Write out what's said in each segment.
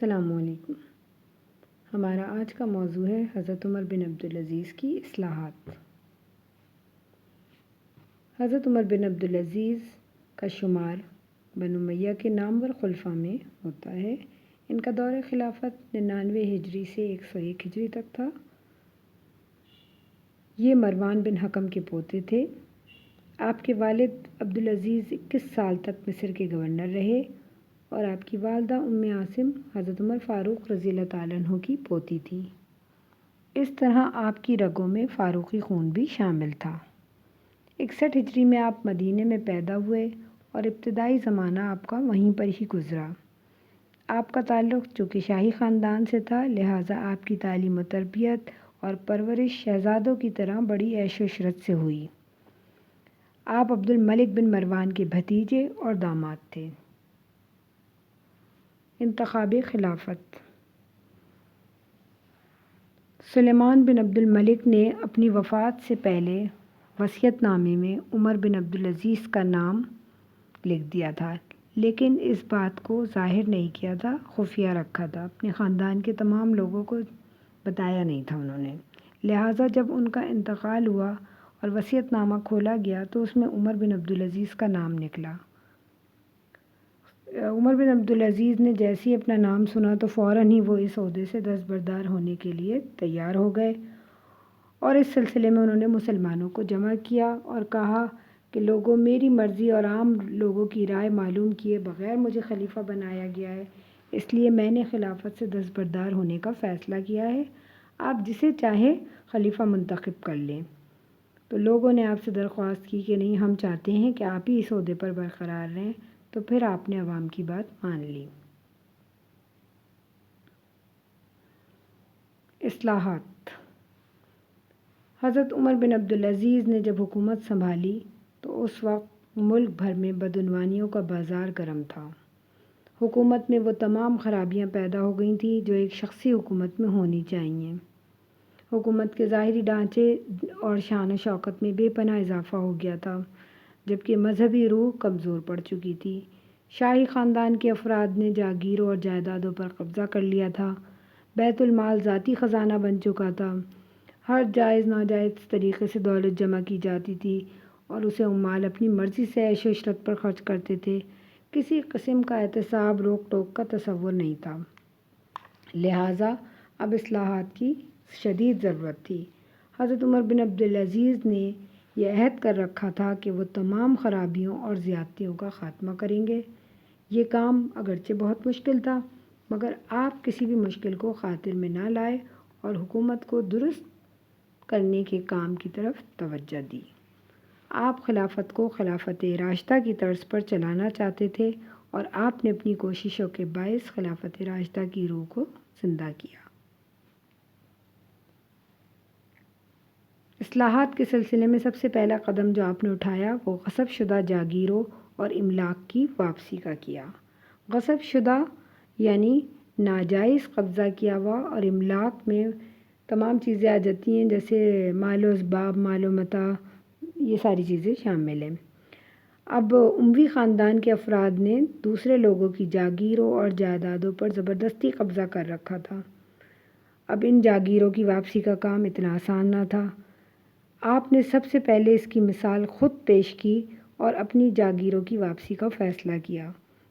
السلام علیکم۔ ہمارا آج کا موضوع ہے حضرت عمر بن عبدالعزیز کی اصلاحات۔ حضرت عمر بن عبدالعزیز کا شمار بنو امیہ کے نامور خلفاء میں ہوتا ہے۔ ان کا دور خلافت 99 ہجری سے 101 ہجری تک تھا۔ یہ مروان بن حکم کے پوتے تھے۔ آپ کے والد عبدالعزیز 21 سال تک مصر کے گورنر رہے اور آپ کی والدہ عاصم حضرت عمر فاروق رضی اللہ تعالیٰ عنہ کی پوتی تھی۔ اس طرح آپ کی رگوں میں فاروقی خون بھی شامل تھا۔ 61 ہجری میں آپ مدینے میں پیدا ہوئے اور ابتدائی زمانہ آپ کا وہیں پر ہی گزرا۔ آپ کا تعلق چونکہ شاہی خاندان سے تھا، لہٰذا آپ کی تعلیم و تربیت اور پرورش شہزادوں کی طرح بڑی عیش و عشرت سے ہوئی۔ آپ عبد الملک بن مروان کے بھتیجے اور داماد تھے۔ انتخاب خلافت۔ سلیمان بن عبد الملک نے اپنی وفات سے پہلے وصیت نامے میں عمر بن عبدالعزیز کا نام لکھ دیا تھا، لیکن اس بات کو ظاہر نہیں کیا تھا، خفیہ رکھا تھا، اپنے خاندان کے تمام لوگوں کو بتایا نہیں تھا انہوں نے۔ لہٰذا جب ان کا انتقال ہوا اور وصیت نامہ کھولا گیا تو اس میں عمر بن عبدالعزیز کا نام نکلا۔ عمر بن عبدالعزیز نے جیسے ہی اپنا نام سنا تو فوراً ہی وہ اس عہدے سے دستبردار ہونے کے لیے تیار ہو گئے، اور اس سلسلے میں انہوں نے مسلمانوں کو جمع کیا اور کہا کہ لوگوں، میری مرضی اور عام لوگوں کی رائے معلوم کیے بغیر مجھے خلیفہ بنایا گیا ہے، اس لیے میں نے خلافت سے دستبردار ہونے کا فیصلہ کیا ہے۔ آپ جسے چاہے خلیفہ منتخب کر لیں۔ تو لوگوں نے آپ سے درخواست کی کہ نہیں، ہم چاہتے ہیں کہ آپ ہی اس عہدے پر برقرار رہیں۔ تو پھر آپ نے عوام کی بات مان لی۔ اصلاحات۔ حضرت عمر بن عبدالعزیز نے جب حکومت سنبھالی تو اس وقت ملک بھر میں بدعنوانیوں کا بازار گرم تھا۔ حکومت میں وہ تمام خرابیاں پیدا ہو گئی تھیں جو ایک شخصی حکومت میں ہونی چاہیے۔ حکومت کے ظاہری ڈھانچے اور شان و شوکت میں بے پناہ اضافہ ہو گیا تھا، جبکہ مذہبی روح کمزور پڑ چکی تھی۔ شاہی خاندان کے افراد نے جاگیروں اور جائیدادوں پر قبضہ کر لیا تھا۔ بیت المال ذاتی خزانہ بن چکا تھا۔ ہر جائز ناجائز طریقے سے دولت جمع کی جاتی تھی اور اسے عمال اپنی مرضی سے عیش و عشرت پر خرچ کرتے تھے۔ کسی قسم کا احتساب، روک ٹوک کا تصور نہیں تھا۔ لہٰذا اب اصلاحات کی شدید ضرورت تھی۔ حضرت عمر بن عبدالعزیز نے یہ عہد کر رکھا تھا کہ وہ تمام خرابیوں اور زیادتیوں کا خاتمہ کریں گے۔ یہ کام اگرچہ بہت مشکل تھا، مگر آپ کسی بھی مشکل کو خاطر میں نہ لائے اور حکومت کو درست کرنے کے کام کی طرف توجہ دی۔ آپ خلافت کو خلافت راشدہ کی طرز پر چلانا چاہتے تھے اور آپ نے اپنی کوششوں کے باعث خلافت راشدہ کی روح کو زندہ کیا۔ اصلاحات کے سلسلے میں سب سے پہلا قدم جو آپ نے اٹھایا وہ غصب شدہ جاگیروں اور املاک کی واپسی کا کیا۔ غصب شدہ یعنی ناجائز قبضہ کیا ہوا، اور املاک میں تمام چیزیں آ جاتی ہیں جیسے مال و اسباب، مال و متاع، یہ ساری چیزیں شامل ہیں۔ اب اموی خاندان کے افراد نے دوسرے لوگوں کی جاگیروں اور جائیدادوں پر زبردستی قبضہ کر رکھا تھا۔ اب ان جاگیروں کی واپسی کا کام اتنا آسان نہ تھا۔ آپ نے سب سے پہلے اس کی مثال خود پیش کی اور اپنی جاگیروں کی واپسی کا فیصلہ کیا،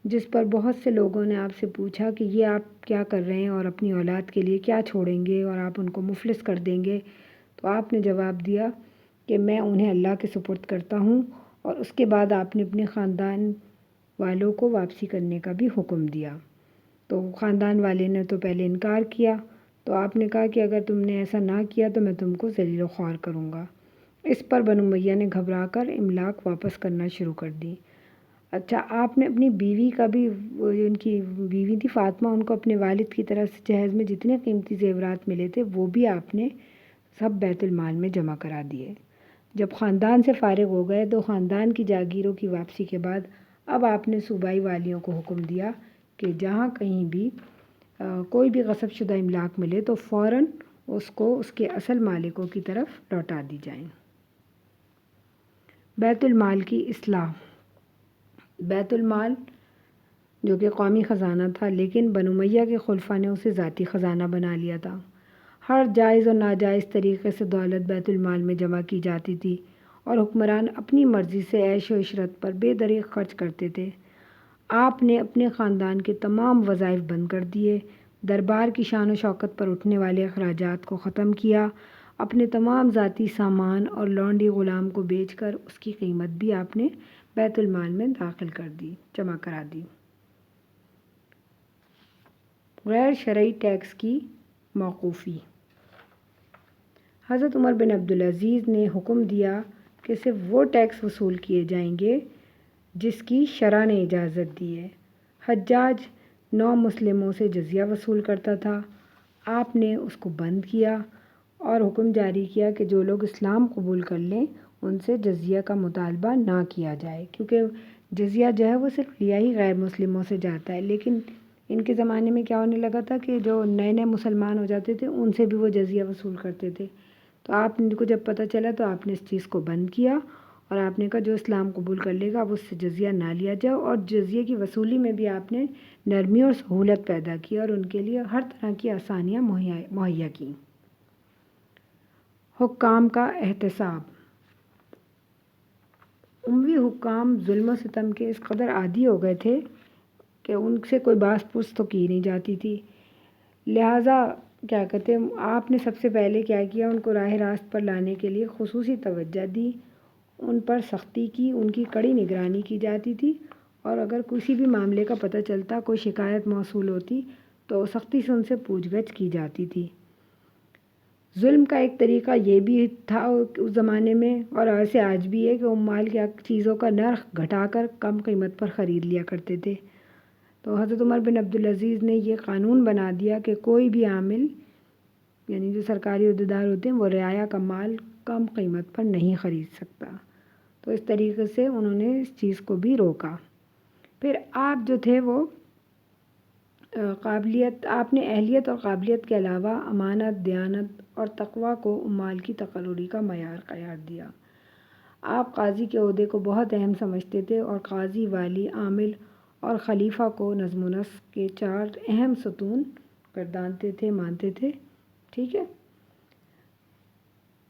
جس پر بہت سے لوگوں نے آپ سے پوچھا کہ یہ آپ کیا کر رہے ہیں اور اپنی اولاد کے لیے کیا چھوڑیں گے اور آپ ان کو مفلس کر دیں گے؟ تو آپ نے جواب دیا کہ میں انہیں اللہ کے سپرد کرتا ہوں، اور اس کے بعد آپ نے اپنے خاندان والوں کو واپسی کرنے کا بھی حکم دیا۔ تو خاندان والے نے تو پہلے انکار کیا، تو آپ نے کہا کہ اگر تم نے ایسا نہ کیا تو میں تم کو ذلیل و خوار کروں گا۔ اس پر بنو امیہ نے گھبرا کر املاک واپس کرنا شروع کر دی۔ اچھا، آپ نے اپنی بیوی کا بھی، ان کی بیوی تھی فاطمہ، ان کو اپنے والد کی طرف سے جہیز میں جتنے قیمتی زیورات ملے تھے وہ بھی آپ نے سب بیت المال میں جمع کرا دیے۔ جب خاندان سے فارغ ہو گئے تو خاندان کی جاگیروں کی واپسی کے بعد اب آپ نے صوبائی والیوں کو حکم دیا کہ جہاں کہیں بھی کوئی بھی غصب شدہ املاک ملے تو فوراً اس کو اس کے اصل مالکوں کی طرف لوٹا دی جائیں۔ بیت المال کی اصلاح۔ بیت المال جو کہ قومی خزانہ تھا، لیکن بنو امیہ کے خلفاء نے اسے ذاتی خزانہ بنا لیا تھا۔ ہر جائز اور ناجائز طریقے سے دولت بیت المال میں جمع کی جاتی تھی اور حکمران اپنی مرضی سے عیش و عشرت پر بے دریغ خرچ کرتے تھے۔ آپ نے اپنے خاندان کے تمام وظائف بند کر دیے، دربار کی شان و شوکت پر اٹھنے والے اخراجات کو ختم کیا، اپنے تمام ذاتی سامان اور لونڈی غلام کو بیچ کر اس کی قیمت بھی آپ نے بیت المال میں داخل کر دی، جمع کرا دی۔ غیر شرعی ٹیکس کی موقوفی۔ حضرت عمر بن عبدالعزیز نے حکم دیا کہ صرف وہ ٹیکس وصول کیے جائیں گے جس کی شرع نے اجازت دی ہے۔ حجاج نو مسلموں سے جزیہ وصول کرتا تھا، آپ نے اس کو بند کیا اور حکم جاری کیا کہ جو لوگ اسلام قبول کر لیں ان سے جزیہ کا مطالبہ نہ کیا جائے، کیونکہ جزیہ جو ہے وہ صرف لیا ہی غیر مسلموں سے جاتا ہے۔ لیکن ان کے زمانے میں کیا ہونے لگا تھا کہ جو نئے نئے مسلمان ہو جاتے تھے ان سے بھی وہ جزیہ وصول کرتے تھے، تو آپ کو جب پتہ چلا تو آپ نے اس چیز کو بند کیا اور آپ نے کہا جو اسلام قبول کر لے گا اب اس سے جزیہ نہ لیا جائے، اور جزیے کی وصولی میں بھی آپ نے نرمی اور سہولت پیدا کی اور ان کے لیے ہر طرح کی آسانیاں مہیا کیں۔ حکام کا احتساب۔ اموی حکام ظلم و ستم کے اس قدر عادی ہو گئے تھے کہ ان سے کوئی باس پرس تو کی نہیں جاتی تھی، لہٰذا کیا کہتے ہیں آپ نے سب سے پہلے کیا کیا، ان کو راہ راست پر لانے کے لیے خصوصی توجہ دی، ان پر سختی کی، ان کی کڑی نگرانی کی جاتی تھی، اور اگر کسی بھی معاملے کا پتہ چلتا، کوئی شکایت موصول ہوتی تو سختی سے ان سے پوچھ گچھ کی جاتی تھی۔ ظلم کا ایک طریقہ یہ بھی تھا اس زمانے میں اور ایسے آج بھی ہے کہ عمال کی چیزوں کا نرخ گھٹا کر کم قیمت پر خرید لیا کرتے تھے۔ تو حضرت عمر بن عبدالعزیز نے یہ قانون بنا دیا کہ کوئی بھی عامل یعنی جو سرکاری عہدیدار ہوتے ہیں وہ رعایا کا مال کم قیمت پر نہیں خرید سکتا، تو اس طریقے سے انہوں نے اس چیز کو بھی روکا۔ پھر آپ جو تھے وہ آپ نے اہلیت اور قابلیت کے علاوہ امانت، دیانت اور تقویٰ کو عمال کی تقرری کا معیار قرار دیا۔ آپ قاضی کے عہدے کو بہت اہم سمجھتے تھے اور قاضی، والی، عامل اور خلیفہ کو نظم و نسق کے 4 اہم ستون گردانتے تھے، مانتے تھے، ٹھیک ہے۔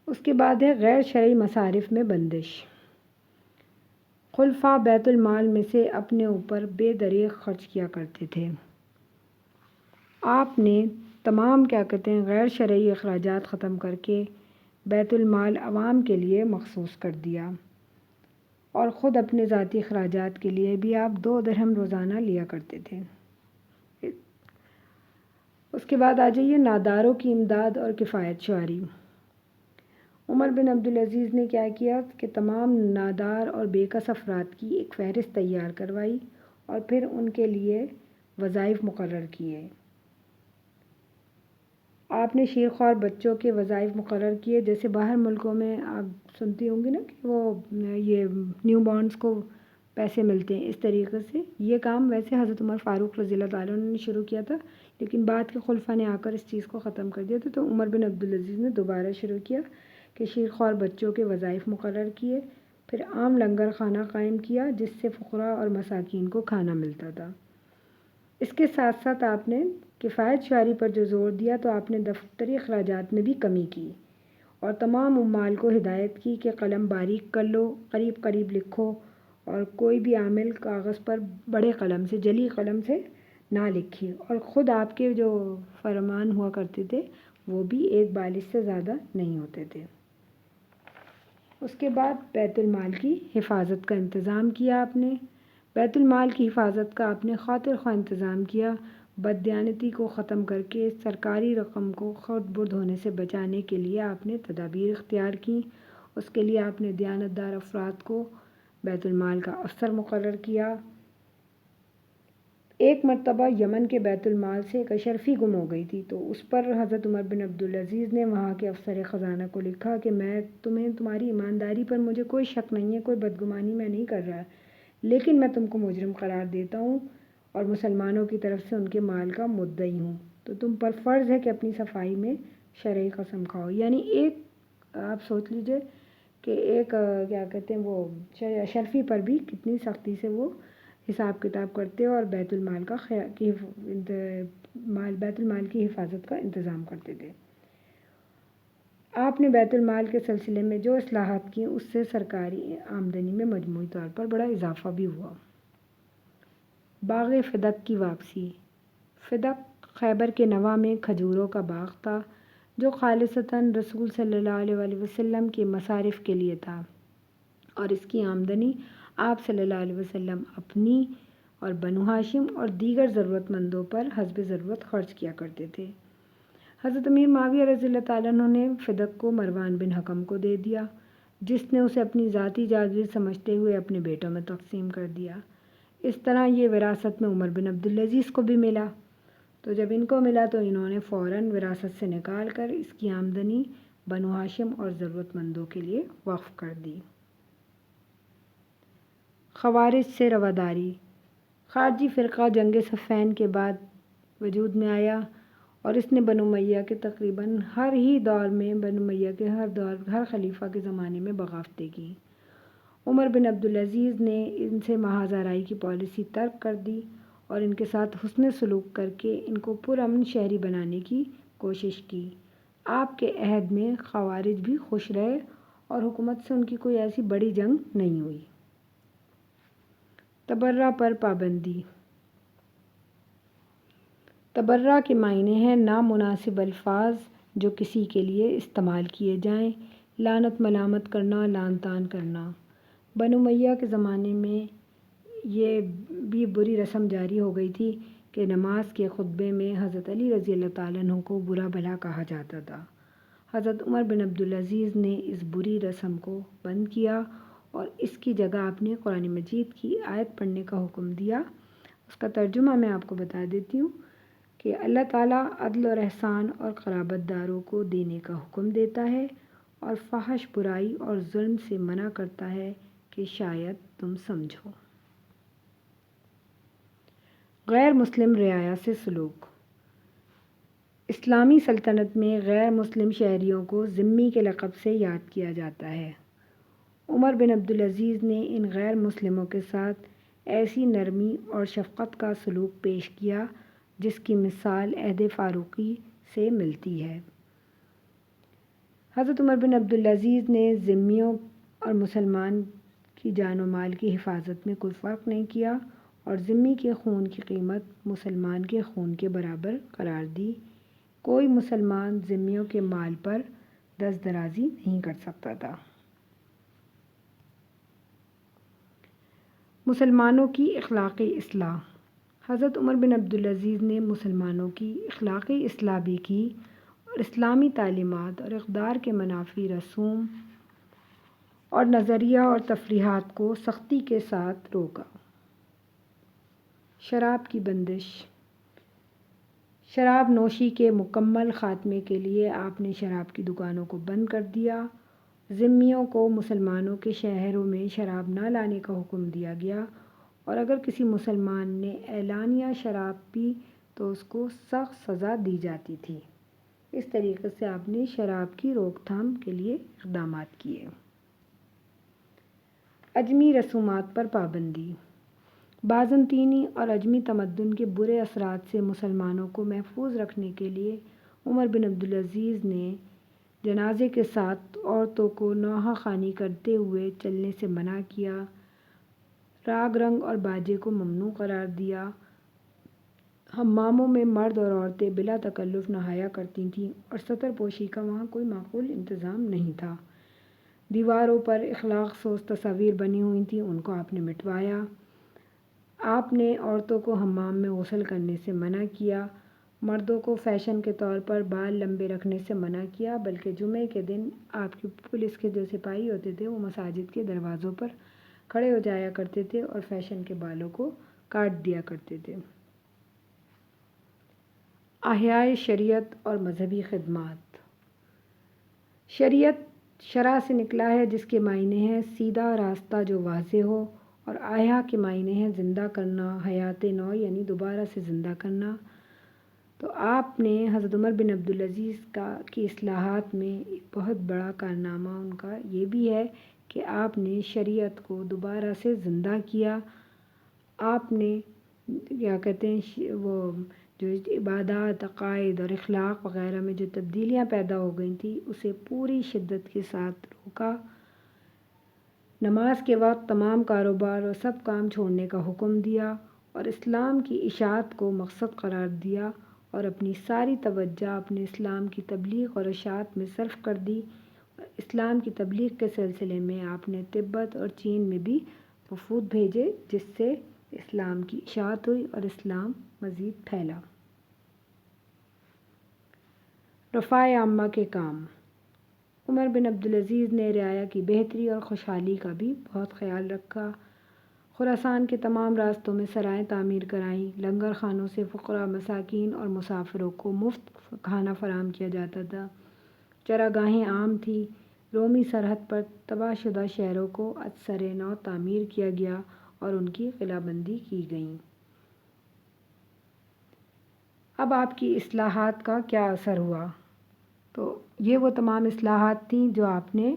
اس کے بعد ہے غیر شرعی مصارف میں بندش۔ خلفاء بیت المال میں سے اپنے اوپر بے دریغ خرچ کیا کرتے تھے۔ آپ نے تمام کیا کہتے ہیں غیر شرعی اخراجات ختم کر کے بیت المال عوام کے لیے مخصوص کر دیا، اور خود اپنے ذاتی اخراجات کے لیے بھی آپ 2 درہم روزانہ لیا کرتے تھے۔ اس کے بعد آ جائیے ناداروں کی امداد اور کفایت شعاری۔ عمر بن عبدالعزیز نے کیا کیا کہ تمام نادار اور بے کس افراد کی ایک فہرست تیار کروائی اور پھر ان کے لیے وظائف مقرر کیے۔ آپ نے شیرخوار بچوں کے وظائف مقرر کیے، جیسے باہر ملکوں میں آپ سنتی ہوں گی نا کہ وہ یہ نیو بارنس کو پیسے ملتے ہیں، اس طریقے سے یہ کام ویسے حضرت عمر فاروق رضی اللہ تعالیٰ عنہ نے شروع کیا تھا، لیکن بعد کے خلفاء نے آ کر اس چیز کو ختم کر دیا تھا، تو عمر بن عبدالعزیز نے دوبارہ شروع کیا کہ شیرخوار بچوں کے وظائف مقرر کیے، پھر عام لنگر خانہ قائم کیا جس سے فقراء اور مساکین کو کھانا ملتا تھا۔ اس کے ساتھ ساتھ آپ نے کفایت شعاری پر جو زور دیا تو آپ نے دفتری اخراجات میں بھی کمی کی اور تمام عمال کو ہدایت کی کہ قلم باریک کر لو، قریب قریب لکھو، اور کوئی بھی عامل کاغذ پر بڑے قلم سے، جلی قلم سے نہ لکھے، اور خود آپ کے جو فرمان ہوا کرتے تھے وہ بھی 1 بالش سے زیادہ نہیں ہوتے تھے۔ اس کے بعد بیت المال کی حفاظت کا انتظام کیا آپ نے۔ بیت المال کی حفاظت کا آپ نے خاطر خواہ انتظام کیا، بددیانتی کو ختم کر کے سرکاری رقم کو خرد برد ہونے سے بچانے کے لیے آپ نے تدابیر اختیار کیں۔ اس کے لیے آپ نے دیانت دار افراد کو بیت المال کا افسر مقرر کیا۔ ایک مرتبہ یمن کے بیت المال سے ایک اشرفی گم ہو گئی تھی، تو اس پر حضرت عمر بن عبدالعزیز نے وہاں کے افسر خزانہ کو لکھا کہ میں تمہاری ایمانداری پر مجھے کوئی شک نہیں ہے، کوئی بدگمانی میں نہیں کر رہا، لیکن میں تم کو مجرم قرار دیتا ہوں اور مسلمانوں کی طرف سے ان کے مال کا مدعی ہوں، تو تم پر فرض ہے کہ اپنی صفائی میں شرعی قسم کھاؤ۔ یعنی ایک آپ سوچ لیجئے کہ ایک کیا کہتے ہیں وہ اشرفی پر بھی کتنی سختی سے وہ حساب کتاب کرتے اور بیت المال کی حفاظت کا انتظام کرتے تھے۔ آپ نے بیت المال کے سلسلے میں جو اصلاحات کی اس سے سرکاری آمدنی میں مجموعی طور پر بڑا اضافہ بھی ہوا۔ باغ فدق کی واپسی۔ فدق خیبر کے نواح میں کھجوروں کا باغ تھا جو خالصتاً رسول صلی اللہ علیہ وسلم کے مصارف کے لیے تھا، اور اس کی آمدنی آپ صلی اللہ علیہ وسلم اپنی اور بنو ہاشم اور دیگر ضرورت مندوں پر حسب ضرورت خرچ کیا کرتے تھے۔ حضرت امیر معاویہ رضی اللہ تعالیٰ عنہ نے فدق کو مروان بن حکم کو دے دیا، جس نے اسے اپنی ذاتی جاگیر سمجھتے ہوئے اپنے بیٹوں میں تقسیم کر دیا۔ اس طرح یہ وراثت میں عمر بن عبدالعزیز کو بھی ملا، تو جب ان کو ملا تو انہوں نے فوراً وراثت سے نکال کر اس کی آمدنی بنو ہاشم اور ضرورت مندوں کے لیے وقف کر دی۔ خوارج سے رواداری۔ خارجی فرقہ جنگ صفین کے بعد وجود میں آیا اور اس نے بنو امیہ کے تقریباً ہر خلیفہ کے زمانے میں بغاوتیں کیں۔ عمر بن عبدالعزیز نے ان سے محاذ آرائی کی پالیسی ترک کر دی اور ان کے ساتھ حسن سلوک کر کے ان کو پرامن شہری بنانے کی کوشش کی۔ آپ کے عہد میں خوارج بھی خوش رہے اور حکومت سے ان کی کوئی ایسی بڑی جنگ نہیں ہوئی۔ تبرع پر پابندی۔ تبرع کے معنی ہیں نامناسب الفاظ جو کسی کے لیے استعمال کیے جائیں، لعنت ملامت کرنا، لعن طعن کرنا۔ بنو امیہ کے زمانے میں یہ بھی بری رسم جاری ہو گئی تھی کہ نماز کے خطبے میں حضرت علی رضی اللہ تعالیٰ عنہ کو برا بھلا کہا جاتا تھا۔ حضرت عمر بن عبدالعزیز نے اس بری رسم کو بند کیا اور اس کی جگہ آپ نے قرآن مجید کی آیت پڑھنے کا حکم دیا۔ اس کا ترجمہ میں آپ کو بتا دیتی ہوں کہ اللہ تعالیٰ عدل اور احسان اور قرابت داروں کو دینے کا حکم دیتا ہے اور فحش برائی اور ظلم سے منع کرتا ہے کہ شاید تم سمجھو۔ غیر مسلم رعایا سے سلوک۔ اسلامی سلطنت میں غیر مسلم شہریوں کو ذمی کے لقب سے یاد کیا جاتا ہے۔ عمر بن عبدالعزیز نے ان غیر مسلموں کے ساتھ ایسی نرمی اور شفقت کا سلوک پیش کیا جس کی مثال عہد فاروقی سے ملتی ہے۔ حضرت عمر بن عبدالعزیز نے ذمیوں اور مسلمان کی جان و مال کی حفاظت میں کوئی فرق نہیں کیا اور ذمی کے خون کی قیمت مسلمان کے خون کے برابر قرار دی۔ کوئی مسلمان ذمیوں کے مال پر دست درازی نہیں کر سکتا تھا۔ مسلمانوں کی اخلاقی اصلاح۔ حضرت عمر بن عبدالعزیز نے مسلمانوں کی اخلاقی اصلاح بھی کی اور اسلامی تعلیمات اور اقدار کے منافی رسوم اور نظریہ اور تفریحات کو سختی کے ساتھ روکا۔ شراب کی بندش۔ شراب نوشی کے مکمل خاتمے کے لیے آپ نے شراب کی دکانوں کو بند کر دیا۔ ذمیوں کو مسلمانوں کے شہروں میں شراب نہ لانے کا حکم دیا گیا اور اگر کسی مسلمان نے اعلانیہ شراب پی تو اس کو سخت سزا دی جاتی تھی۔ اس طریقے سے آپ نے شراب کی روک تھام کے لیے اقدامات کیے۔ اجمی رسومات پر پابندی۔ بازنطینی اور اجمی تمدن کے برے اثرات سے مسلمانوں کو محفوظ رکھنے کے لیے عمر بن عبدالعزیز نے جنازے کے ساتھ عورتوں کو نوحہ خوانی کرتے ہوئے چلنے سے منع کیا، راگ رنگ اور باجے کو ممنوع قرار دیا۔ حماموں میں مرد اور عورتیں بلا تکلف نہایا کرتی تھیں اور ستر پوشی کا وہاں کوئی معقول انتظام نہیں تھا۔ دیواروں پر اخلاق سوز تصاویر بنی ہوئی تھیں، ان کو آپ نے مٹوایا۔ آپ نے عورتوں کو حمام میں غسل کرنے سے منع کیا۔ مردوں کو فیشن کے طور پر بال لمبے رکھنے سے منع کیا، بلکہ جمعے کے دن آپ کی پولیس کے جو سپاہی ہوتے تھے وہ مساجد کے دروازوں پر کھڑے ہو جایا کرتے تھے اور فیشن کے بالوں کو کاٹ دیا کرتے تھے۔ احیائے شریعت اور مذہبی خدمات۔ شریعت شرع سے نکلا ہے جس کے معنی ہیں سیدھا راستہ جو واضح ہو، اور احیا کے معنی ہیں زندہ کرنا، حیات نو یعنی دوبارہ سے زندہ کرنا۔ تو آپ نے حضرت عمر بن عبدالعزیز کی اصلاحات میں ایک بہت بڑا کارنامہ ان کا یہ بھی ہے کہ آپ نے شریعت کو دوبارہ سے زندہ کیا۔ آپ نے کیا کہتے ہیں وہ جو عبادات، عقائد اور اخلاق وغیرہ میں جو تبدیلیاں پیدا ہو گئی تھیں اسے پوری شدت کے ساتھ روکا۔ نماز کے وقت تمام کاروبار اور سب کام چھوڑنے کا حکم دیا اور اسلام کی اشاعت کو مقصد قرار دیا اور اپنی ساری توجہ اپنے اسلام کی تبلیغ اور اشاعت میں صرف کر دی۔ اسلام کی تبلیغ کے سلسلے میں آپ نے تبت اور چین میں بھی وفود بھیجے، جس سے اسلام کی اشاعت ہوئی اور اسلام مزید پھیلا۔ رفاع عامہ کے کام۔ عمر بن عبدالعزیز نے رعایا کی بہتری اور خوشحالی کا بھی بہت خیال رکھا۔ خراسان کے تمام راستوں میں سرائیں تعمیر کرائیں، لنگر خانوں سے فقراء، مساکین اور مسافروں کو مفت کھانا فراہم کیا جاتا تھا۔ چراگاہیں عام تھیں۔ رومی سرحد پر تباہ شدہ شہروں کو ازسر نو تعمیر کیا گیا اور ان کی قلعہ بندی کی گئی۔ اب آپ کی اصلاحات کا کیا اثر ہوا؟ تو یہ وہ تمام اصلاحات تھیں جو آپ نے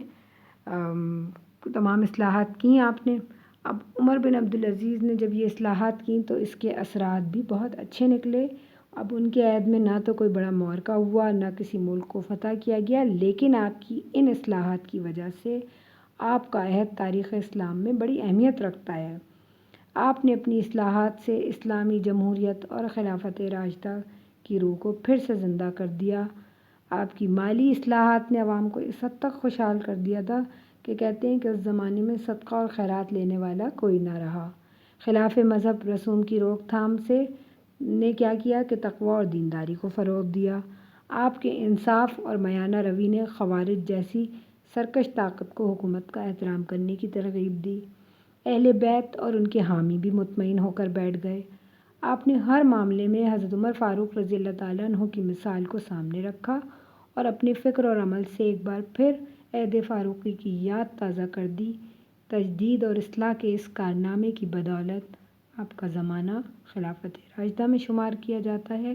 آپ نے۔ اب عمر بن عبدالعزیز نے جب یہ اصلاحات کیں تو اس کے اثرات بھی بہت اچھے نکلے۔ اب ان کے عہد میں نہ تو کوئی بڑا معرکہ ہوا، نہ کسی ملک کو فتح کیا گیا، لیکن آپ کی ان اصلاحات کی وجہ سے آپ کا عہد تاریخ اسلام میں بڑی اہمیت رکھتا ہے۔ آپ نے اپنی اصلاحات سے اسلامی جمہوریت اور خلافت راشدہ کی روح کو پھر سے زندہ کر دیا۔ آپ کی مالی اصلاحات نے عوام کو اس حد تک خوشحال کر دیا تھا کہ کہتے ہیں کہ اس زمانے میں صدقہ اور خیرات لینے والا کوئی نہ رہا۔ خلاف مذہب رسوم کی روک تھام سے نے کیا کیا کہ تقوی اور دینداری کو فروغ دیا۔ آپ کے انصاف اور میانہ روی نے خوارج جیسی سرکش طاقت کو حکومت کا احترام کرنے کی ترغیب دی۔ اہل بیت اور ان کے حامی بھی مطمئن ہو کر بیٹھ گئے۔ آپ نے ہر معاملے میں حضرت عمر فاروق رضی اللہ تعالیٰ عنہ کی مثال کو سامنے رکھا اور اپنے فکر اور عمل سے ایک بار پھر عہد فاروقی کی یاد تازہ کر دی۔ تجدید اور اصلاح کے اس کارنامے کی بدولت آپ کا زمانہ خلافت راشدہ میں شمار کیا جاتا ہے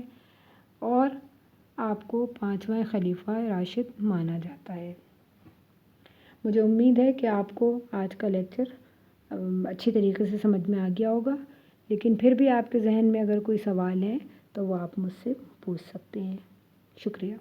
اور آپ کو 5واں خلیفہ راشد مانا جاتا ہے۔ مجھے امید ہے کہ آپ کو آج کا لیکچر اچھی طریقے سے سمجھ میں آ گیا ہوگا، لیکن پھر بھی آپ کے ذہن میں اگر کوئی سوال ہے تو وہ آپ مجھ سے پوچھ سکتے ہیں۔ شکریہ۔